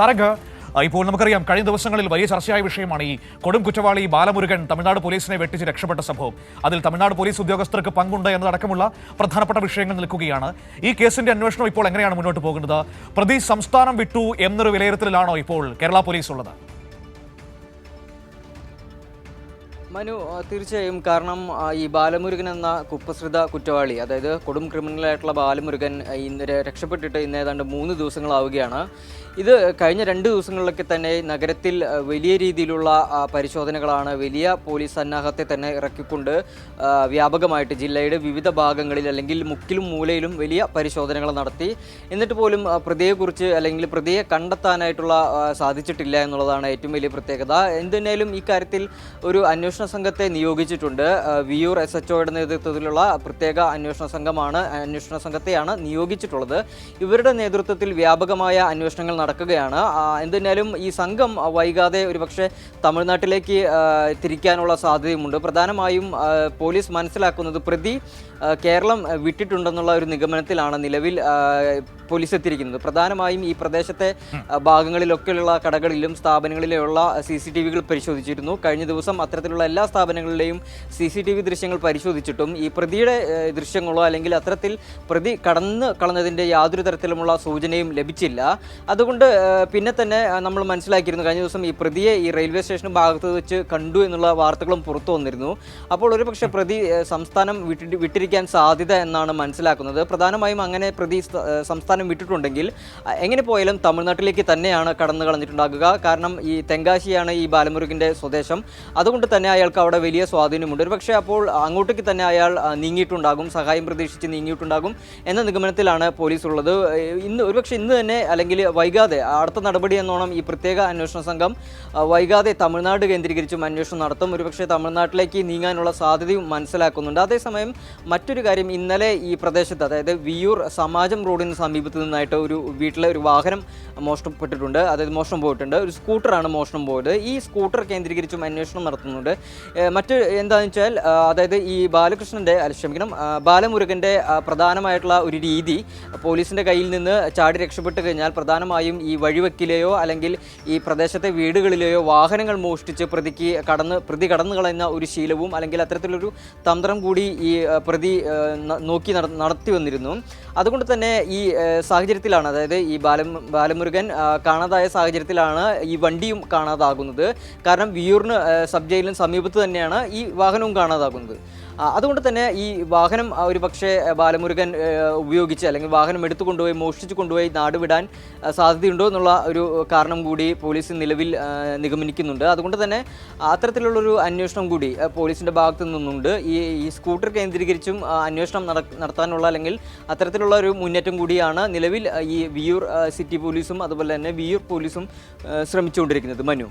തരംഗ് ഇപ്പോൾ നമുക്കറിയാം കഴിഞ്ഞ ദിവസങ്ങളിൽ വലിയ ചർച്ചയായ വിഷയമാണ് ഈ കൊടും കുറ്റവാളി ബാലമുരുകൻ തമിഴ്നാട് പോലീസിനെ വെട്ടിച്ച് രക്ഷപ്പെട്ട സംഭവം. അതിൽ തമിഴ്നാട് പോലീസ് ഉദ്യോഗസ്ഥർക്ക് പങ്കുണ്ട് എന്നതടക്കമുള്ള പ്രധാനപ്പെട്ട വിഷയങ്ങൾ നിൽക്കുകയാണ്. ഈ കേസിന്റെ അന്വേഷണം ഇപ്പോൾ എങ്ങനെയാണ് മുന്നോട്ട് പോകുന്നത്? പ്രതി സംസ്ഥാനം വിട്ടു എന്നൊരു വിലയിരുത്തലിലാണോ ഇപ്പോൾ കേരള പോലീസ് ഉള്ളത്? മനു, തീർച്ചയായും. കാരണം ഈ ബാലമുരുകൻ എന്ന കുപ്രസിദ്ധ കുറ്റവാളി, അതായത് കൊടും ക്രിമിനലായിട്ടുള്ള ബാലമുരുകൻ രക്ഷപ്പെട്ടിട്ട് ഇന്ന് ഏതാണ്ട് 3 ദിവസങ്ങളാവുകയാണ്. ഇത് കഴിഞ്ഞ 2 ദിവസങ്ങളിലൊക്കെ തന്നെ നഗരത്തിൽ വലിയ രീതിയിലുള്ള പരിശോധനകളാണ്, വലിയ പോലീസ് സന്നാഹത്തെ തന്നെ ഇറക്കിക്കൊണ്ട് വ്യാപകമായിട്ട് ജില്ലയുടെ വിവിധ ഭാഗങ്ങളിൽ അല്ലെങ്കിൽ മുക്കിലും മൂലയിലും വലിയ പരിശോധനകൾ നടത്തി. എന്നിട്ട് പോലും പ്രതിയെക്കുറിച്ച് അല്ലെങ്കിൽ പ്രതിയെ കണ്ടെത്താനായിട്ടുള്ള സാധിച്ചിട്ടില്ല എന്നുള്ളതാണ് ഏറ്റവും വലിയ പ്രത്യേകത. എന്തിനാലും ഈ കാര്യത്തിൽ ഒരു അന്വേഷണ സംഘത്തെ നിയോഗിച്ചിട്ടുണ്ട്. വിയൂർ SHOയുടെ നേതൃത്വത്തിലുള്ള പ്രത്യേക അന്വേഷണ സംഘത്തെയാണ് നിയോഗിച്ചിട്ടുള്ളത്. ഇവരുടെ നേതൃത്വത്തിൽ വ്യാപകമായ അന്വേഷണങ്ങൾ നടക്കുകയാണ്. എന്തിനാലും ഈ സംഘം വൈകാതെ ഒരുപക്ഷെ തമിഴ്നാട്ടിലേക്ക് തിരിക്കാനുള്ള സാധ്യതയുമുണ്ട്. പ്രധാനമായും പോലീസ് മനസ്സിലാക്കുന്നത് പ്രതി കേരളം വിട്ടിട്ടുണ്ടെന്നുള്ള ഒരു നിഗമനത്തിലാണ് നിലവിൽ പോലീസ് എത്തിയിരിക്കുന്നത്. പ്രധാനമായും ഈ പ്രദേശത്തെ ഭാഗങ്ങളിലൊക്കെയുള്ള കടകളിലും സ്ഥാപനങ്ങളിലുള്ള CCTVകൾ പരിശോധിച്ചിരുന്നു. കഴിഞ്ഞ ദിവസം അത്തരത്തിലുള്ള എല്ലാ സ്ഥാപനങ്ങളിലെയും CCTV ദൃശ്യങ്ങൾ പരിശോധിച്ചിട്ടും ഈ പ്രതിയുടെ ദൃശ്യങ്ങളോ അല്ലെങ്കിൽ അത്തരത്തിൽ പ്രതി കടന്നു കളഞ്ഞതിൻ്റെ യാതൊരു തരത്തിലുമുള്ള സൂചനയും ലഭിച്ചില്ല. അതുകൊണ്ട് പിന്നെ തന്നെ നമ്മൾ മനസ്സിലാക്കിയിരുന്നു കഴിഞ്ഞ ദിവസം ഈ പ്രതിയെ ഈ റെയിൽവേ സ്റ്റേഷൻ ഭാഗത്ത് വെച്ച് കണ്ടു എന്നുള്ള വാർത്തകളും പുറത്തു വന്നിരുന്നു. അപ്പോൾ ഒരുപക്ഷെ പ്രതി സംസ്ഥാനം വിട്ടിരിക്കാൻ സാധ്യത എന്നാണ് മനസ്സിലാക്കുന്നത്. പ്രധാനമായും അങ്ങനെ പ്രതി സംസ്ഥാനം വിട്ടിട്ടുണ്ടെങ്കിൽ എങ്ങനെ പോയാലും തമിഴ്നാട്ടിലേക്ക് തന്നെയാണ് കടന്നു കളഞ്ഞിട്ടുണ്ടാകുക. കാരണം ഈ തെങ്കാശിയാണ് ഈ ബാലമുരുകൻ്റെ സ്വദേശം. അതുകൊണ്ട് തന്നെ അയാൾക്ക് അവിടെ വലിയ സ്വാധീനമുണ്ട്. ഒരുപക്ഷെ അപ്പോൾ അങ്ങോട്ടേക്ക് തന്നെ അയാൾ നീങ്ങിയിട്ടുണ്ടാകും, സഹായം പ്രതീക്ഷിച്ച് നീങ്ങിയിട്ടുണ്ടാകും എന്ന നിഗമനത്തിലാണ് പോലീസ് ഉള്ളത്. ഒരുപക്ഷെ ഇന്ന് തന്നെ അല്ലെങ്കിൽ വൈകാതെ അടുത്ത നടപടി എന്നോണം ഈ പ്രത്യേക അന്വേഷണ സംഘം വൈകാതെ തമിഴ്നാട് കേന്ദ്രീകരിച്ചും അന്വേഷണം നടത്തും. ഒരുപക്ഷെ തമിഴ്നാട്ടിലേക്ക് നീങ്ങാനുള്ള സാധ്യതയും മനസ്സിലാക്കുന്നുണ്ട്. അതേസമയം മറ്റൊരു കാര്യം, ഇന്നലെ ഈ പ്രദേശത്ത് അതായത് വിയൂർ സമാജം റോഡിന് സമീപത്ത് നിന്നായിട്ട് ഒരു വീട്ടിലെ ഒരു വാഹനം മോഷണപ്പെട്ടിട്ടുണ്ട്, അതായത് മോഷണം പോയിട്ടുണ്ട്. ഒരു സ്കൂട്ടറാണ് മോഷണം പോയത്. ഈ സ്കൂട്ടർ കേന്ദ്രീകരിച്ചും അന്വേഷണം നടത്തുന്നുണ്ട്. മറ്റ് എന്താണെന്ന് വെച്ചാൽ അതായത് ഈ ബാലമുരുകൻ്റെ പ്രധാനമായിട്ടുള്ള ഒരു രീതി, പോലീസിൻ്റെ കയ്യിൽ നിന്ന് ചാടി രക്ഷപ്പെട്ട് കഴിഞ്ഞാൽ പ്രധാനമായും ഈ വഴിവെക്കിലെയോ അല്ലെങ്കിൽ ഈ പ്രദേശത്തെ വീടുകളിലെയോ വാഹനങ്ങൾ മോഷ്ടിച്ച് പ്രതി കടന്നു കളയുന്ന ഒരു ശീലവും അല്ലെങ്കിൽ അത്തരത്തിലൊരു തന്ത്രം കൂടി ഈ പ്രതി നോക്കി നടത്തി വന്നിരുന്നു. അതുകൊണ്ട് തന്നെ ഈ സാഹചര്യത്തിലാണ്, അതായത് ഈ ബാലമുരുകൻ കാണാതായ സാഹചര്യത്തിലാണ് ഈ വണ്ടിയും കാണാതാകുന്നത്. കാരണം വിയൂറിന് സബ് ജയിലിന് സമീപത്ത് തന്നെയാണ് ഈ വാഹനവും കാണാതാകുന്നത്. അതുകൊണ്ട് തന്നെ ഈ വാഹനം ഒരു പക്ഷേ ബാലമുരുകൻ ഉപയോഗിച്ച് അല്ലെങ്കിൽ വാഹനം എടുത്തുകൊണ്ടുപോയി മോഷ്ടിച്ചു കൊണ്ടുപോയി നാടുവിടാൻ സാധ്യതയുണ്ടോ എന്നുള്ള ഒരു കാരണം കൂടി പോലീസ് നിലവിൽ നിഗമനിക്കുന്നുണ്ട്. അതുകൊണ്ട് തന്നെ അത്തരത്തിലുള്ളൊരു അന്വേഷണം കൂടി പോലീസിൻ്റെ ഭാഗത്തു നിന്നുണ്ട്. ഈ സ്കൂട്ടർ കേന്ദ്രീകരിച്ചും അന്വേഷണം നടത്താനുള്ള അല്ലെങ്കിൽ അത്തരത്തിലുള്ള ഒരു മുന്നേറ്റം കൂടിയാണ് നിലവിൽ ഈ വിയൂർ സിറ്റി പോലീസും അതുപോലെ തന്നെ വിയൂർ പോലീസും ശ്രമിച്ചുകൊണ്ടിരിക്കുന്നത്. മനു.